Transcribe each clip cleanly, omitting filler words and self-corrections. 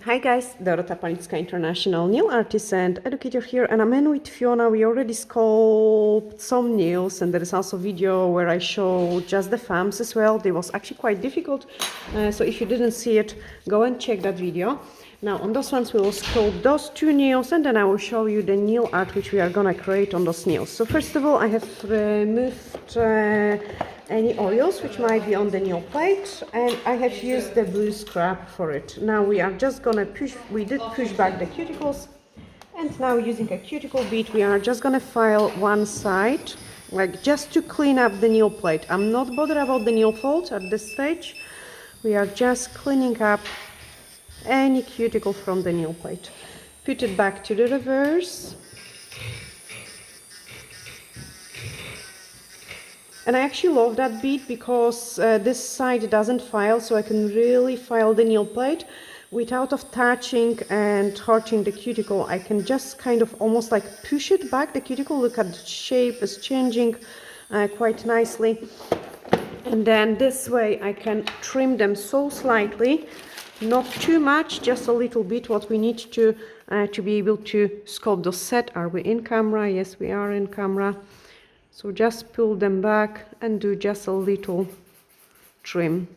Hi guys, Dorota Nail, international nail artist and educator here, and I'm in with Fiona. We already sculpted some nails, and there is also a video where I show just the thumbs as well. It was actually quite difficult, so if you didn't see it, go and check that video. Now on those ones we will sculpt those two nails, and then I will show you the nail art which we are gonna create on those nails. So first of all, I have removed any oils which might be on the nail plate, and I have used the blue scrap for it. Now we are just gonna we did push back the cuticles, and now using a cuticle bead we are just gonna file one side, like just to clean up the nail plate. I'm not bothered about the nail folds at this stage. We are just cleaning up any cuticle from the nail plate. Put it back to the reverse. And I actually love that bead because this side doesn't file, so I can really file the nail plate without of touching and hurting the cuticle. I can just kind of almost like push it back. The cuticle, look at the shape is changing quite nicely. And then this way I can trim them so slightly, not too much, just a little bit what we need to be able to sculpt the set. Are we in camera? Yes, we are in camera. So just pull them back and do just a little trim.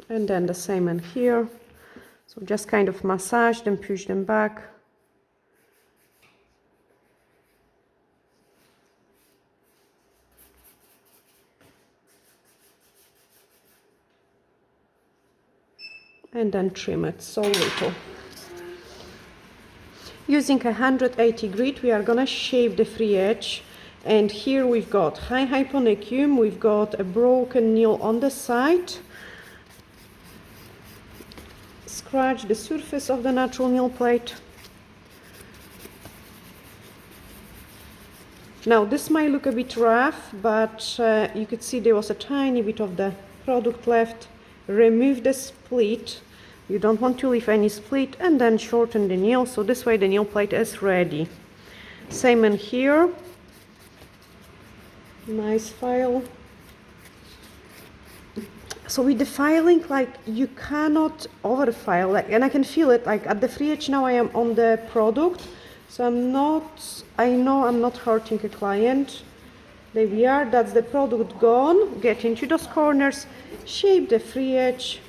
And then the same in here. So just kind of massage them, push them back. And then trim it so little. Using a 180 grit, we are gonna shape the free edge. And here we've got high hyponychium, we've got a broken nail on the side. Scratch the surface of the natural nail plate. Now this might look a bit rough, but you could see there was a tiny bit of the product left. Remove the split. You don't want to leave any split, and then shorten the nail, so this way the nail plate is ready. Same in here. Nice file. So with the filing, like, you cannot over file, like, and I can feel it, like at the free edge now I am on the product, so I know I'm not hurting a client. There we are, that's the product gone. Get into those corners, shape the free edge.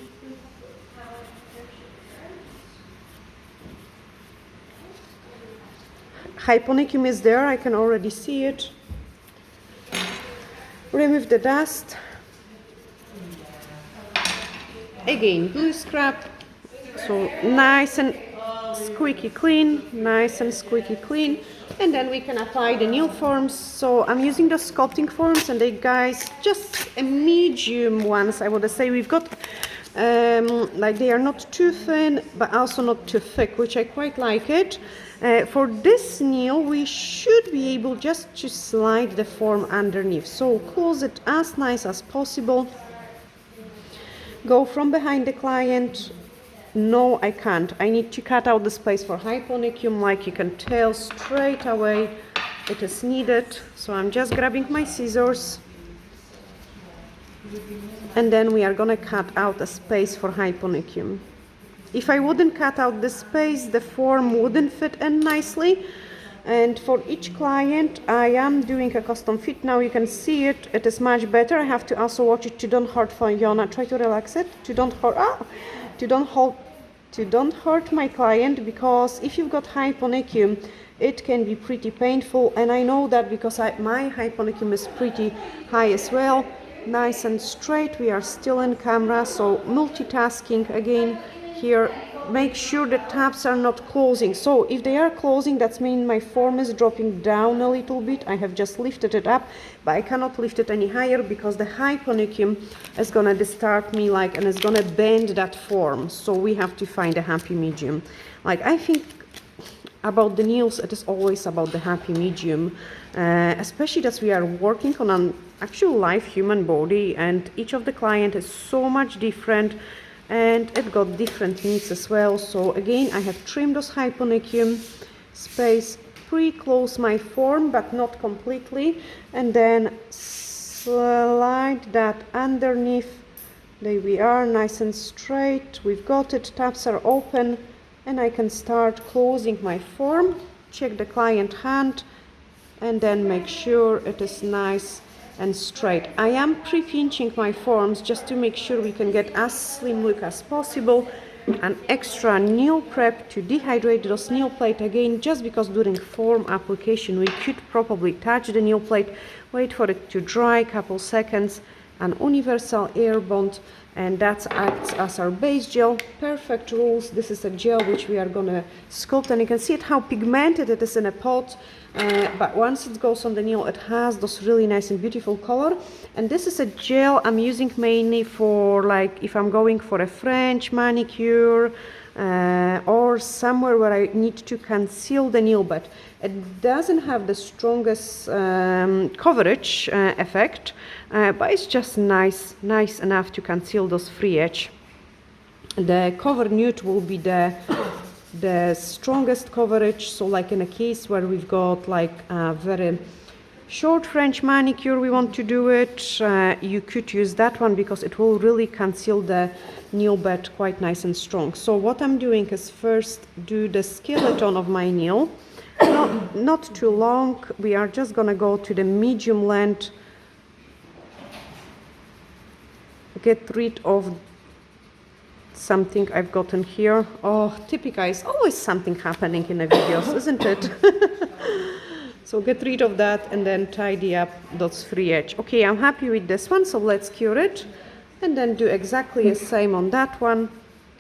Hyponychium is there, I can already see it. Remove the dust. Again, blue scrap, so nice and squeaky clean, nice and squeaky clean. And then we can apply the nail forms. So I'm using the sculpting forms, and they, guys, just a medium ones, I would say. We've got like, they are not too thin but also not too thick, which I quite like it. For this nail we should be able just to slide the form underneath, so close it as nice as possible. Go from behind the client. No, I can't. I need to cut out the space for hyponychium, like you can tell straight away it is needed. So I'm just grabbing my scissors, and then we are gonna cut out a space for hyponychium. If I wouldn't cut out the space, the form wouldn't fit in nicely. And for each client I am doing a custom fit. Now you can see it, it is much better. I have to also watch it to don't hurt Fiona. Try to relax it, to don't hurt my client, because if you've got hyponychium it can be pretty painful, and I know that because my hyponychium is pretty high as well. Nice and straight. We are still in camera, so multitasking again here. Make sure the tabs are not closing. So if they are closing, that means my form is dropping down a little bit. I have just lifted it up, but I cannot lift it any higher because the hyponychium is gonna disturb me, like, and it's gonna bend that form. So we have to find a happy medium. Like, I think about the nails, it is always about the happy medium, especially that we are working on an actual live human body, and each of the client is so much different, and it got different needs as well. So again, I have trimmed those hyponychium space, pre-close my form, but not completely, and then slide that underneath. There we are, nice and straight. We've got it, tabs are open, and I can start closing my form. Check the client hand, and then make sure it is nice and straight. I am pre-pinching my forms just to make sure we can get as slim look as possible. An extra nail prep to dehydrate those nail plate again, just because during form application we could probably touch the nail plate, wait for it to dry a couple seconds. An universal air bond, and that acts as our base gel. Perfect rules. This is a gel which we are gonna sculpt, and you can see it how pigmented it is in a pot, but once it goes on the nail it has those really nice and beautiful color. And this is a gel I'm using mainly for, like, if I'm going for a French manicure or somewhere where I need to conceal the nail bed. It doesn't have the strongest coverage effect, but it's just nice enough to conceal those free edge. The cover nude will be the strongest coverage. So like in a case where we've got like a very short French manicure, we want to do it, you could use that one because it will really conceal the nail bed quite nice and strong. So what I'm doing is first do the skeleton of my nail. Not too long. We are just gonna go to the medium length, get rid of something I've gotten here. Oh, typical, is always something happening in the videos, isn't it? So get rid of that and then tidy up those free edge. Okay, I'm happy with this one, so let's cure it and then do exactly the same on that one.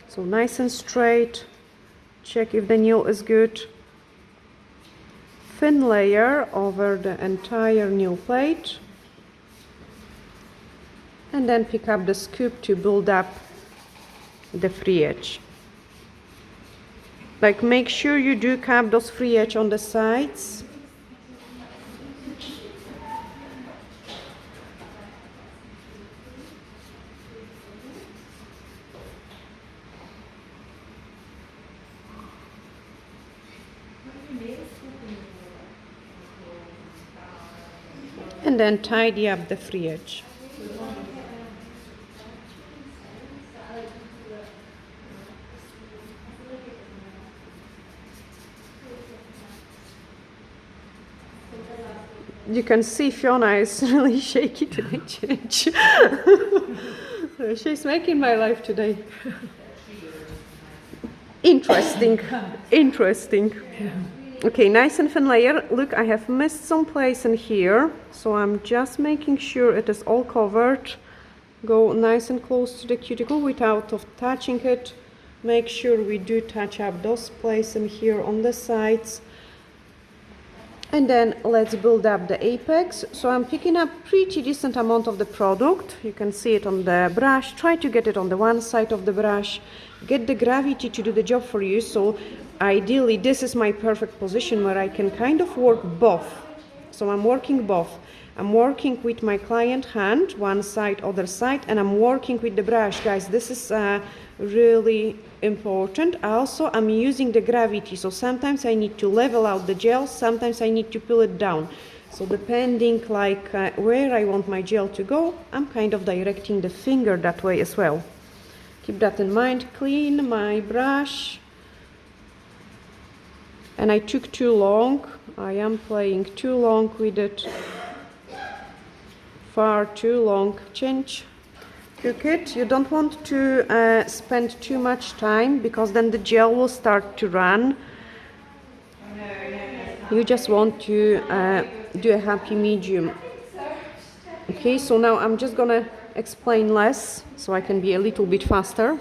So nice and straight. Check if the nail is good. Thin layer over the entire nail plate, and then pick up the scoop to build up the free edge. Like, make sure you do cap those free edge on the sides. And then tidy up the free edge. You can see Fiona is really shaky today. She's making my life today interesting. Okay, nice and thin layer. Look, I have missed some place in here, so I'm just making sure it is all covered. Go nice and close to the cuticle without touching it. Make sure we do touch up those places in here on the sides. And then let's build up the apex. So I'm picking up pretty decent amount of the product. You can see it on the brush. Try to get it on the one side of the brush. Get the gravity to do the job for you. So ideally, this is my perfect position where I can kind of work both. So I'm working both. I'm working with my client hand, one side, other side, and I'm working with the brush. Guys, this is really important. Also, I'm using the gravity. So sometimes I need to level out the gel, sometimes I need to pull it down. So depending like where I want my gel to go, I'm kind of directing the finger that way as well. Keep that in mind. Clean my brush. And I took too long. I am playing too long with it. Far too long. Change. Cook it. You don't want to spend too much time because then the gel will start to run. You just want to do a happy medium. Okay, so now I'm just gonna explain less so I can be a little bit faster.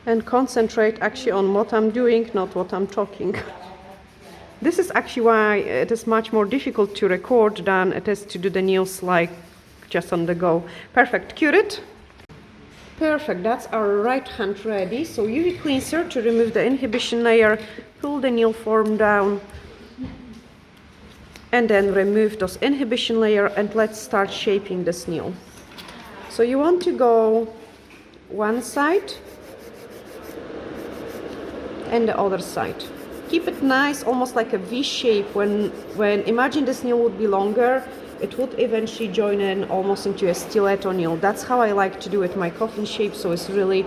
And concentrate actually on what I'm doing, not what I'm talking. This is actually why it is much more difficult to record than it is to do the nails like just on the go. Perfect, cure it. Perfect, that's our right hand ready. So UV cleanser to remove the inhibition layer, pull the nail form down, and then remove those inhibition layer, and let's start shaping this nail. So you want to go one side and the other side. Keep it nice, almost like a V shape. When imagine this nail would be longer, it would eventually join in almost into a stiletto nail. That's how I like to do it, my coffin shape, so it's really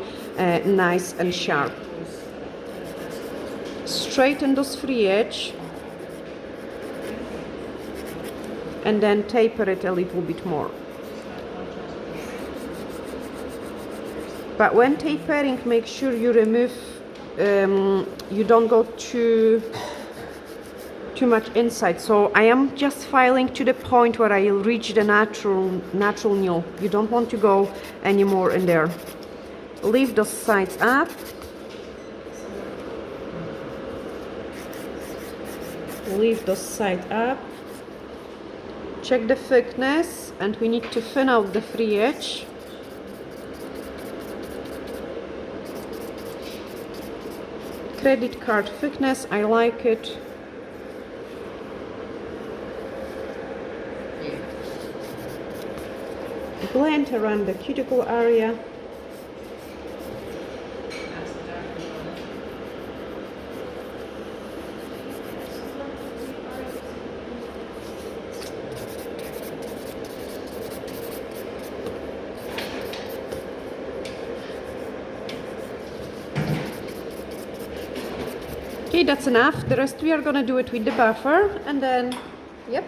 nice and sharp. Straighten those free edge and then taper it a little bit more. But when tapering, make sure you remove, you don't go too much inside. So I am just filing to the point where I reach the natural nail. You don't want to go any more in there. Leave those sides up. Leave those sides up. Check the thickness, and we need to thin out the free edge. Credit card thickness, I like it. Blend around the cuticle area. Okay, that's enough. The rest we are gonna do it with the buffer, and then, yep,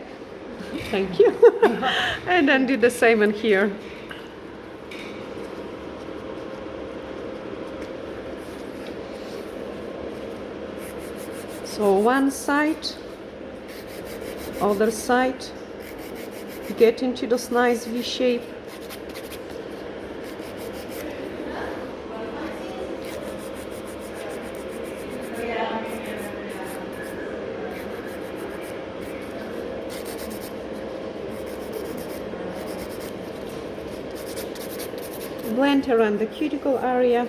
thank you. And then do the same in here. So one side, other side, get into this nice V shape. Blend around the cuticle area.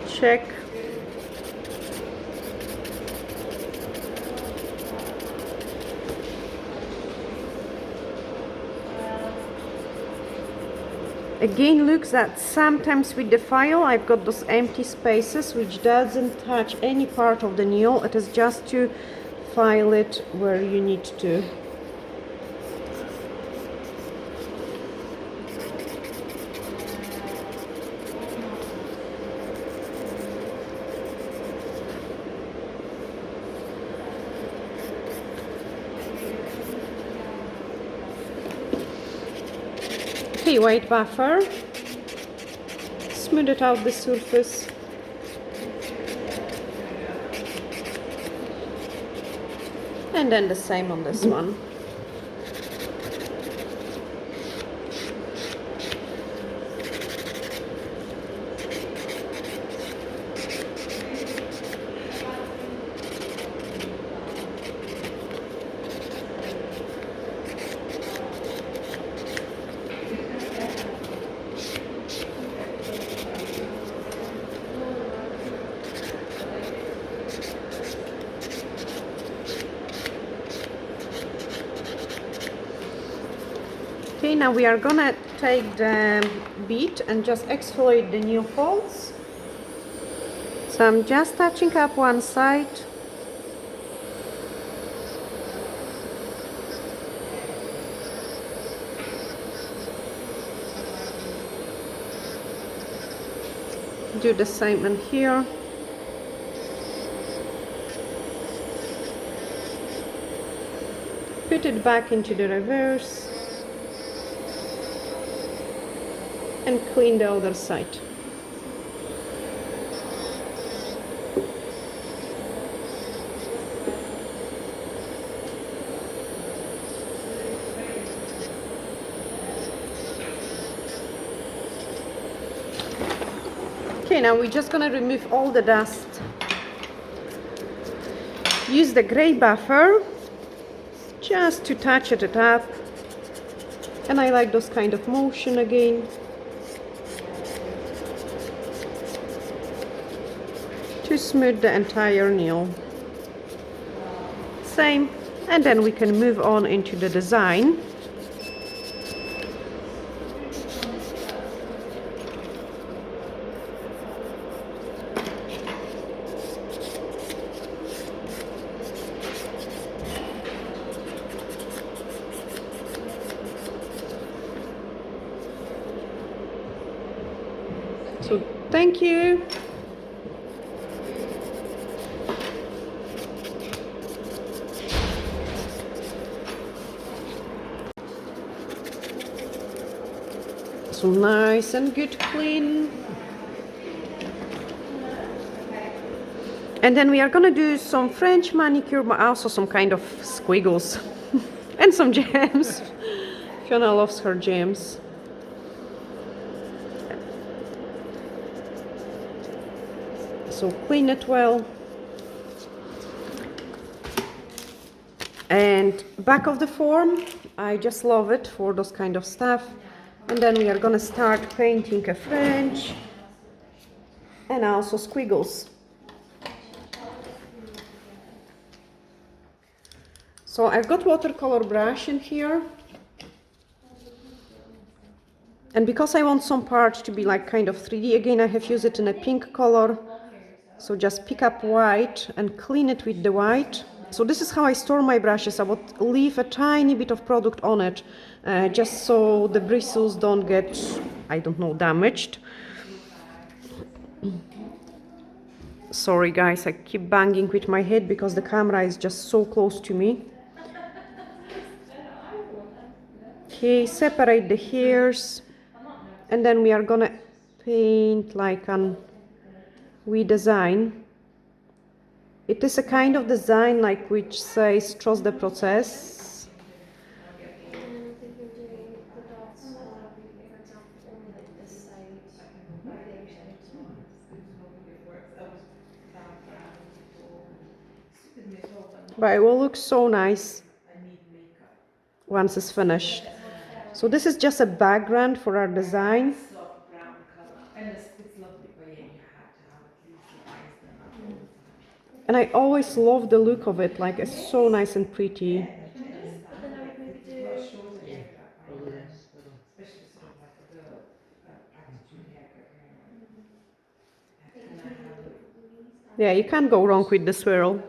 Check. Again, look that sometimes with the file I've got those empty spaces which doesn't touch any part of the nail. It is just to file it where you need to. Okay, white buffer, smooth it out the surface. And then the same on this one. Okay, now we are gonna take the bead and just exfoliate the nail folds. So I'm just touching up one side. Do the same in here. Put it back into the reverse. And clean the other side. Okay, now we're just gonna remove all the dust. Use the gray buffer just to touch it up. And I like those kind of motion again. to smooth the entire nail. Same, and then we can move on into the design. So thank you. So nice and good clean. And then we are gonna do some French manicure, but also some kind of squiggles and some gems. Fiona loves her gems. So clean it well. And back of the form, I just love it for those kind of stuff. And then we are gonna start painting a French and also squiggles. So I've got watercolor brush in here. And because I want some part to be like kind of 3D, again I have used it in a pink color. So just pick up white and clean it with the white. So this is how I store my brushes. I would leave a tiny bit of product on it, just so the bristles don't get, I don't know, damaged. Sorry guys, I keep banging with my head because the camera is just so close to me. Okay, separate the hairs, and then we are gonna paint like an we design. It is a kind of design like which says trust the process. But it will look so nice once it's finished. So this is just a background for our design. And I always love the look of it, like it's so nice and pretty. Yeah, you can't go wrong with the swirl.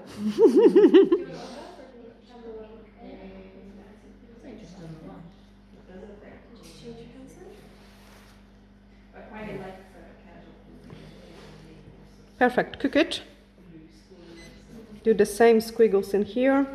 Perfect, cook it. Do the same squiggles in here.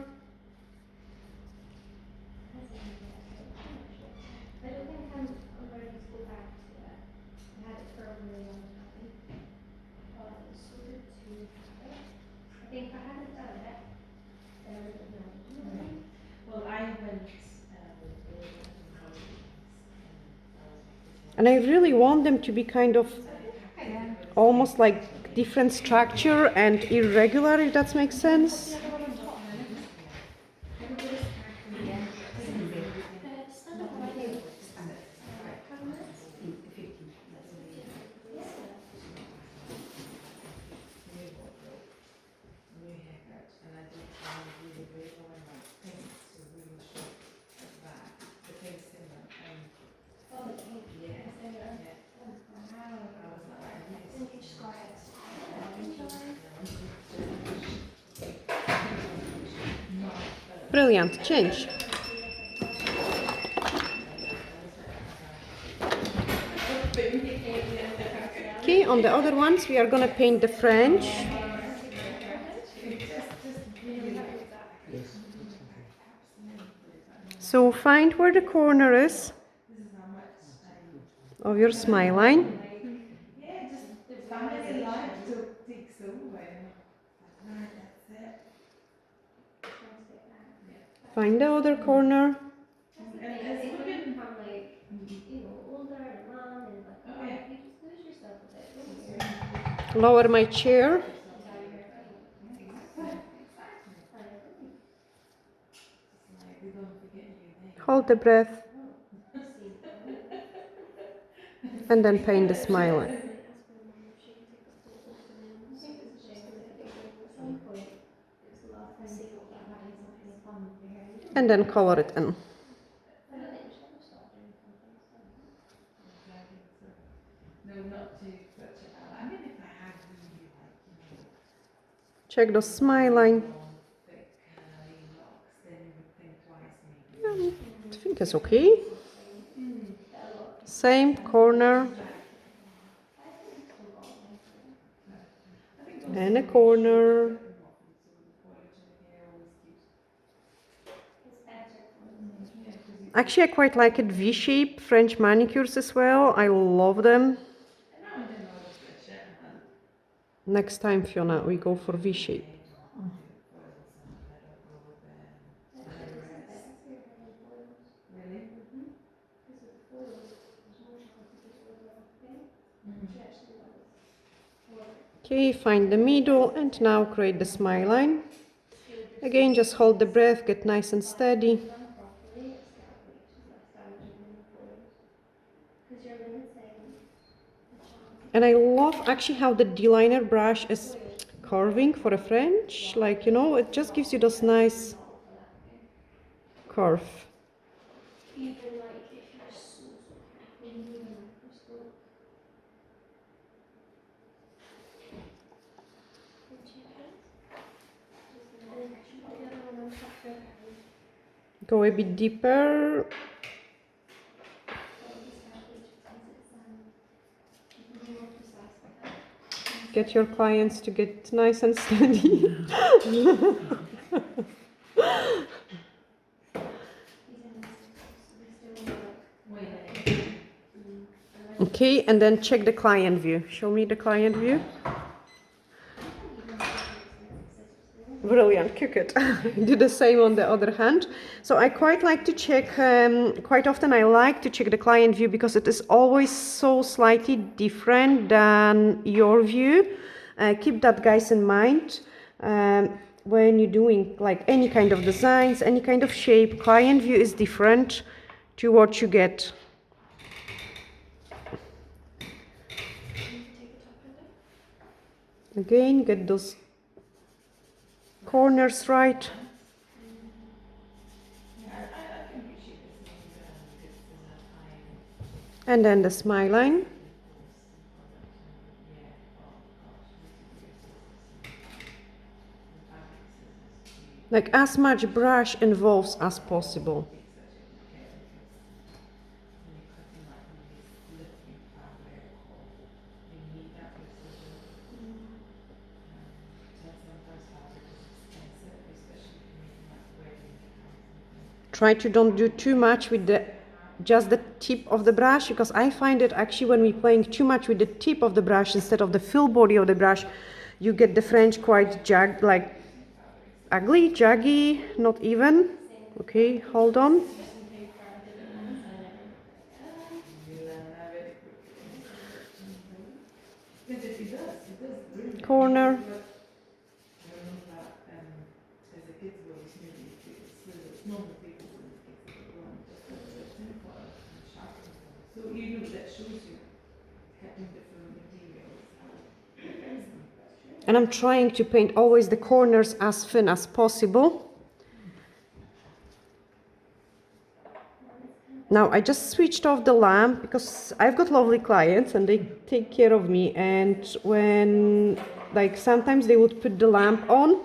And I really want them to be kind of almost like different structure and irregular, if that makes sense. Brilliant, change. Okay, on the other ones we are gonna paint the French. So find where the corner is of your smile line. Find the other corner. Lower my chair. Hold the breath. And then paint the smile line. and then color it in. Check the smile line. Yeah, I think it's okay. Same corner. And a corner. Actually, I quite like it V-shape French manicures as well. I love them. Next time, Fiona, we go for V-shape. Okay, find the middle and now create the smile line. Again, just hold the breath, get nice and steady. And I love actually how the D-liner brush is curving for a French. Like, you know, it just gives you this nice curve. Go a bit deeper. Get your clients to get nice and steady. Okay, and then check the client view. Show me the client view. Brilliant, cook it. Do the same on the other hand. So I quite like to check, quite often I like to check the client view because it is always so slightly different than your view. Keep that, guys, in mind. When you're doing like any kind of designs, any kind of shape, client view is different to what you get. Again, get those corners right. And then the smile line. Like as much brush involves as possible. Try to don't do too much with just the tip of the brush, because I find it actually when we're playing too much with the tip of the brush instead of the full body of the brush, you get the French quite ugly, jaggy, not even. Okay, hold on. Corner. And I'm trying to paint always the corners as thin as possible. Now I just switched off the lamp because I've got lovely clients and they take care of me, and when like sometimes they would put the lamp on,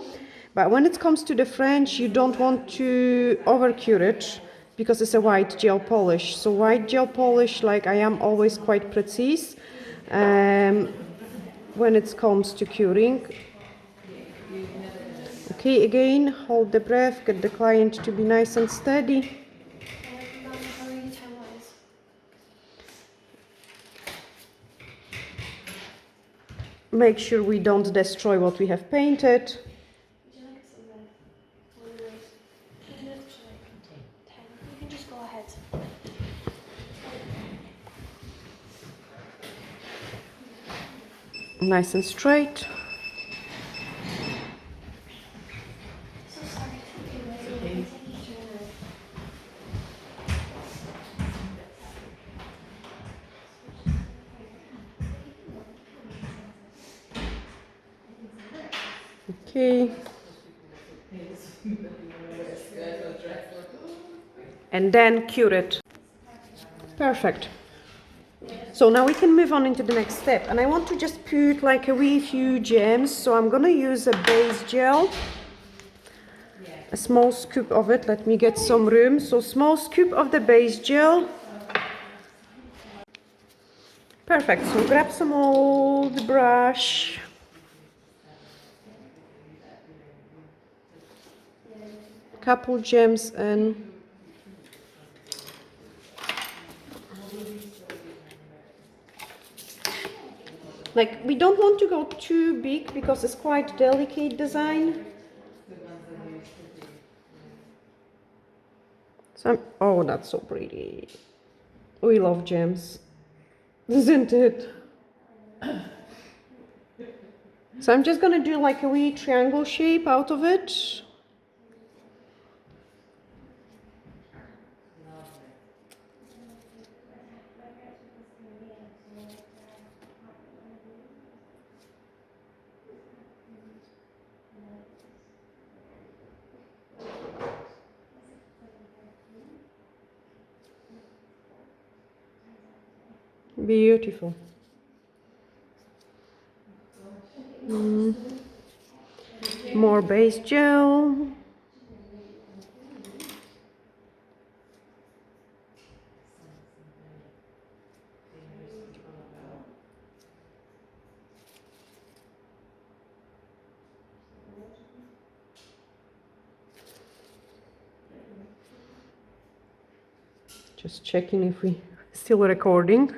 but when it comes to the French you don't want to overcure it because it's a white gel polish. So white gel polish, like I am always quite precise when it comes to curing. Okay, again, hold the breath, get the client to be nice and steady. Make sure we don't destroy what we have painted. You can just go ahead. Nice and straight. Okay. and then cure it. Perfect. So now we can move on into the next step, and I want to just put like a wee few gems. So I'm gonna use a base gel, a small scoop of it. Let me get some room. So small scoop of the base gel. Perfect. So grab some old brush. Couple gems in. Like, we don't want to go too big because it's quite delicate design. So oh, that's so pretty. We love gems, isn't it? So I'm just gonna do like a wee triangle shape out of it. Beautiful. More base gel. Just checking if we still recording.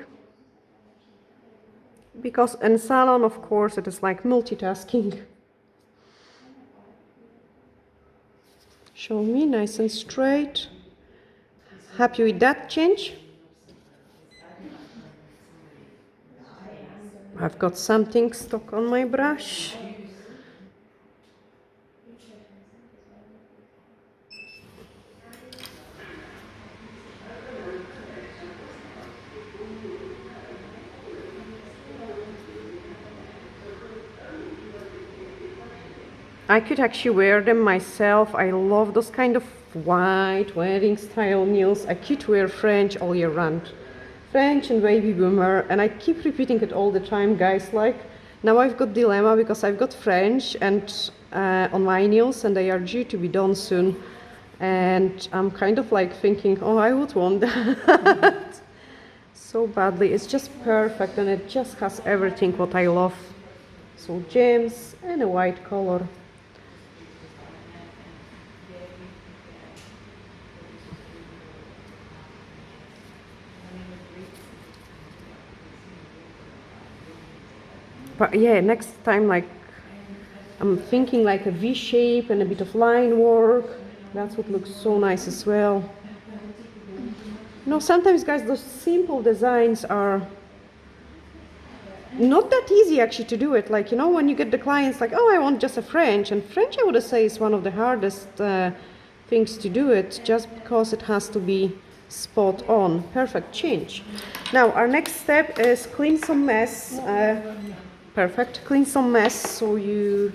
Because in salon, of course, it is like multitasking. Show me nice and straight. Happy with that change? I've got something stuck on my brush. I could actually wear them myself. I love those kind of white wedding style nails. I could wear French all year round. French and baby boomer, and I keep repeating it all the time, guys. Like, now I've got dilemma because I've got French and on my nails, and they are due to be done soon. And I'm kind of like thinking, oh, I would want that so badly. It's just perfect, and it just has everything what I love. So gems and a white color. But yeah, next time, like, I'm thinking like a V shape and a bit of line work. That's what looks so nice as well. You know, sometimes, guys, those simple designs are not that easy actually to do it. Like, you know, when you get the clients like, oh, I want just a French. And French, I would say, is one of the hardest things to do it, just because it has to be spot on. Perfect change. Now, our next step is clean some mess. Perfect. Clean some mess so you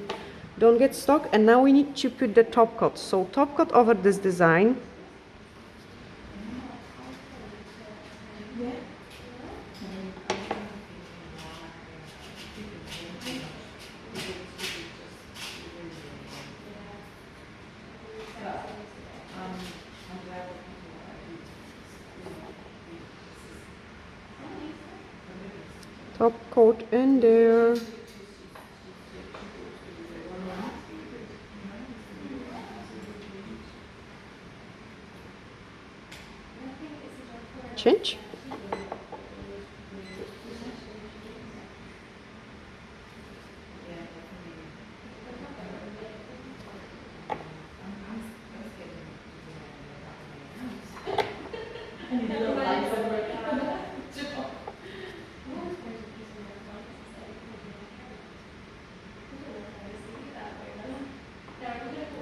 don't get stuck. And now we need to put the top coat. So top coat over this design. Top coat in there. Change.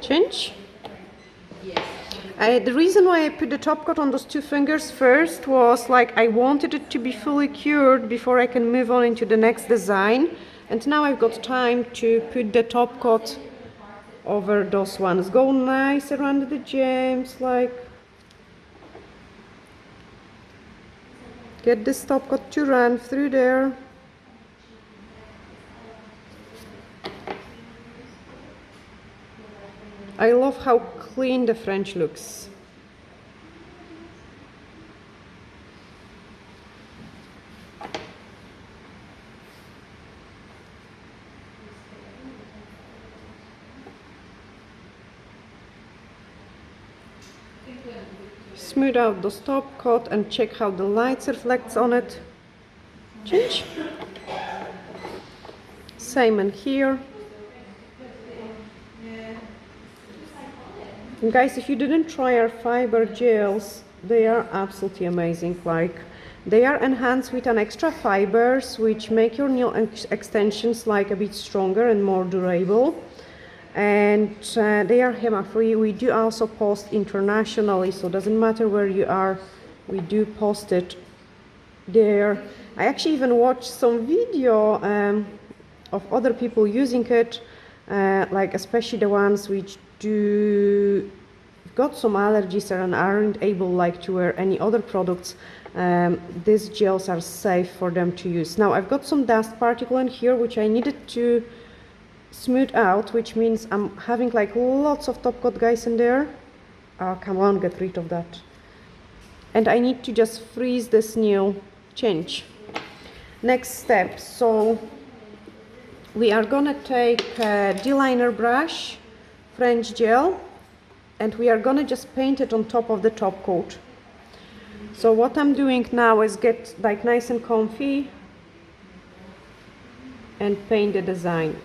Change. The reason why I put the top coat on those two fingers first was like I wanted it to be fully cured before I can move on into the next design. And now I've got time to put the top coat over those ones. Go nice around the gems, like get this top coat to run through there. I love how clean the French looks. Smooth out the top coat and check how the light reflects on it. Change. Same in here. And guys, if you didn't try our fiber gels, they are absolutely amazing. Like, they are enhanced with an extra fibers which make your nail extensions like a bit stronger and more durable. And they are HEMA free. We do also post internationally, so it doesn't matter where you are, we do post it there. I actually even watched some video of other people using it, like especially the ones which got some allergies and aren't able like to wear any other products. These gels are safe for them to use. Now I've got some dust particle in here which I needed to smooth out, which means I'm having like lots of top coat guys in there. Oh, come on, get rid of that. And I need to just freeze this nail. Change. Next step, so we are gonna take a D-liner brush, French gel, and we are gonna just paint it on top of the top coat. So what I'm doing now is get like nice and comfy and paint the design.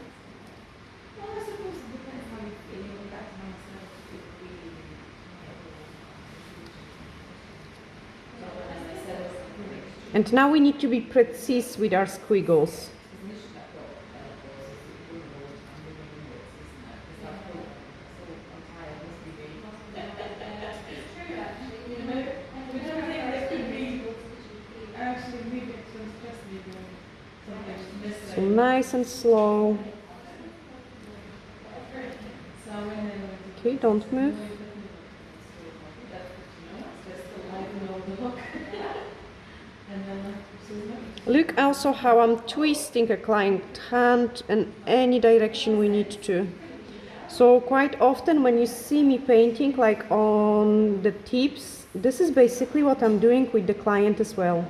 And now we need to be precise with our squiggles. So nice and slow. Okay, don't move. Look also how I'm twisting a client hand in any direction we need to. So quite often when you see me painting like on the tips, this is basically what I'm doing with the client as well.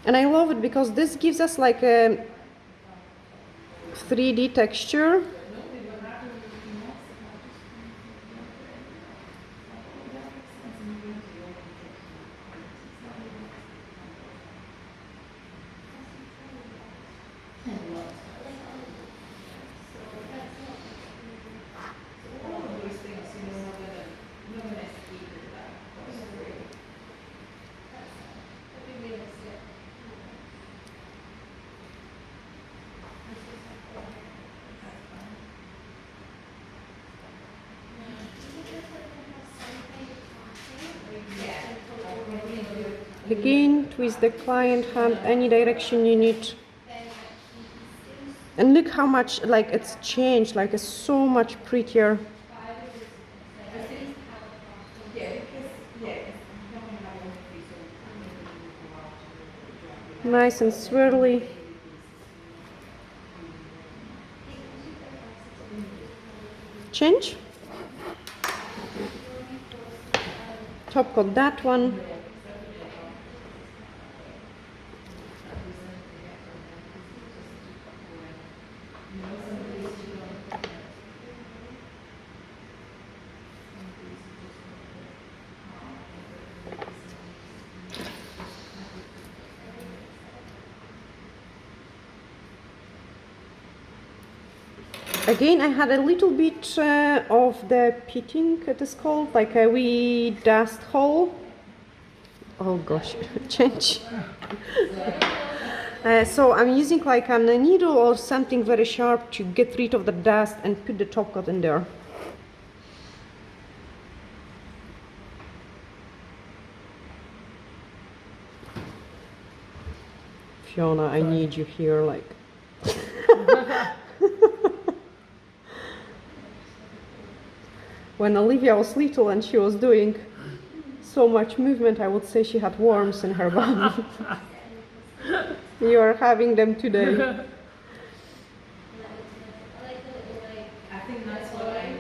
And I love it because this gives us like a 3D texture. Again, twist the client hand any direction you need. And look how much like it's changed, like it's so much prettier. Nice and swirly. Change. Top coat that one. Again, I had a little bit of the pitting, it is called, like a wee dust hole. Oh gosh, change. So I'm using like a needle or something very sharp to get rid of the dust and put the top coat in there. Fiona, I need you here, like. When Olivia was little and she was doing so much movement, I would say she had worms in her body. You are having them today. I think that's what I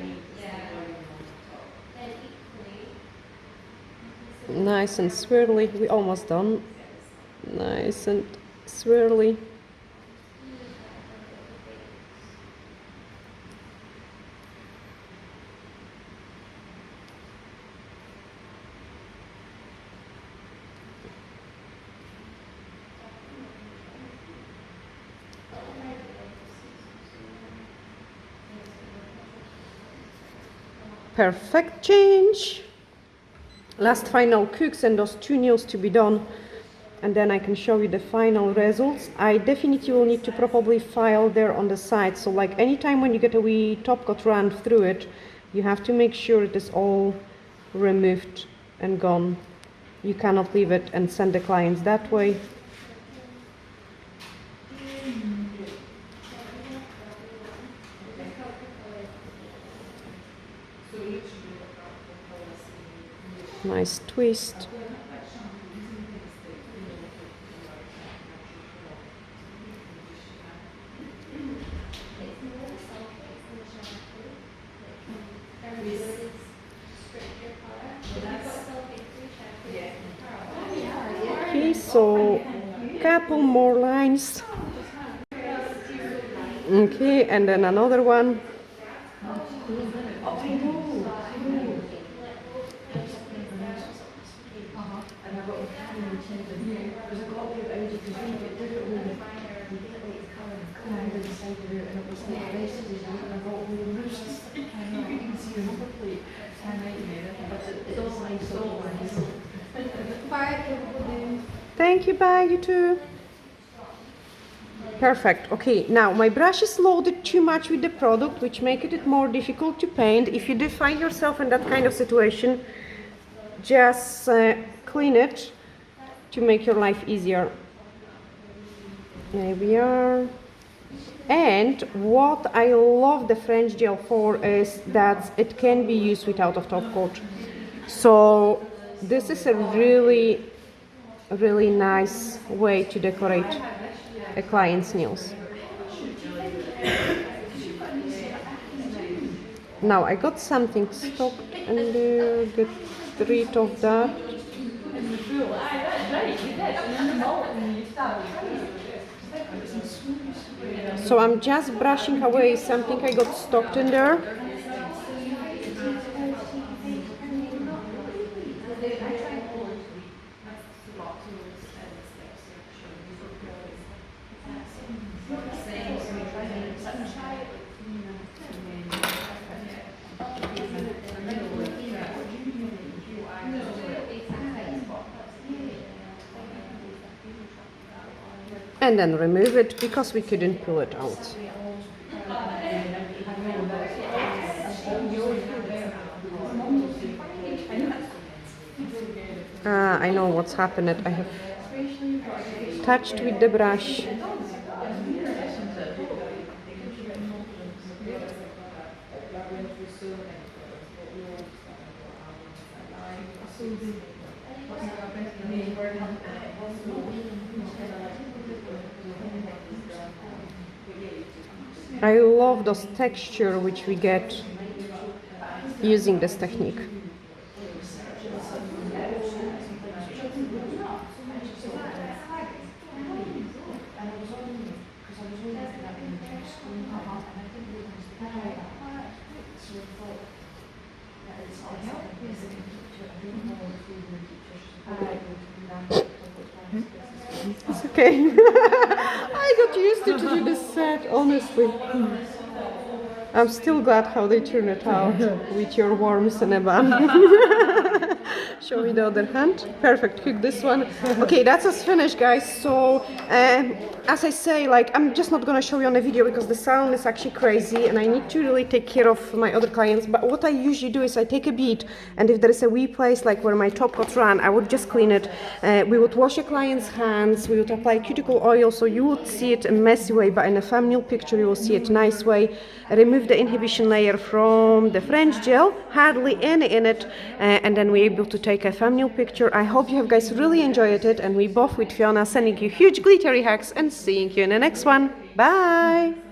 need. Nice and swirly. We almost done. Nice and swirly. Perfect change. Last final cooks and those 2 nails to be done, and then I can show you the final results. I definitely will need to probably file there on the side, so like anytime when you get a wee top coat run through it, you have to make sure it is all removed and gone. You cannot leave it and send the clients that way. Nice twist. Okay, so couple more lines. Okay, and then another one. Thank you, bye, you too. Perfect. Okay, now my brush is loaded too much with the product, which makes it more difficult to paint. If you do find yourself in that kind of situation, just clean it to make your life easier. There we are. And what I love the French gel for is that it can be used without a top coat. So this is a really nice way to decorate a client's nails. Now I got something stuck in there, get rid of that. So I'm just brushing away something I got stuck in there. And then remove it because we couldn't pull it out. I know what's happened. I have touched with the brush. I love those texture which we get using this technique. It's okay. I got used to do this set, honestly. I'm still glad how they turn it out with your worms and a bun. Show me the other hand. Perfect, hook this one. Okay, that's us finished, guys. So, as I say, like, I'm just not gonna show you on the video because the sound is actually crazy and I need to really take care of my other clients. But what I usually do is I take a bead, and if there is a wee place like where my top coat ran, I would just clean it. We would wash a client's hands, we would apply cuticle oil, so you would see it a messy way, but in a thumbnail picture you will see it nice way. Remove the inhibition layer from the French gel, hardly any in it, and then we're able to take a thumbnail picture. I hope you have guys really enjoyed it, and we both with Fiona sending you huge glittery hugs and seeing you in the next one. Bye!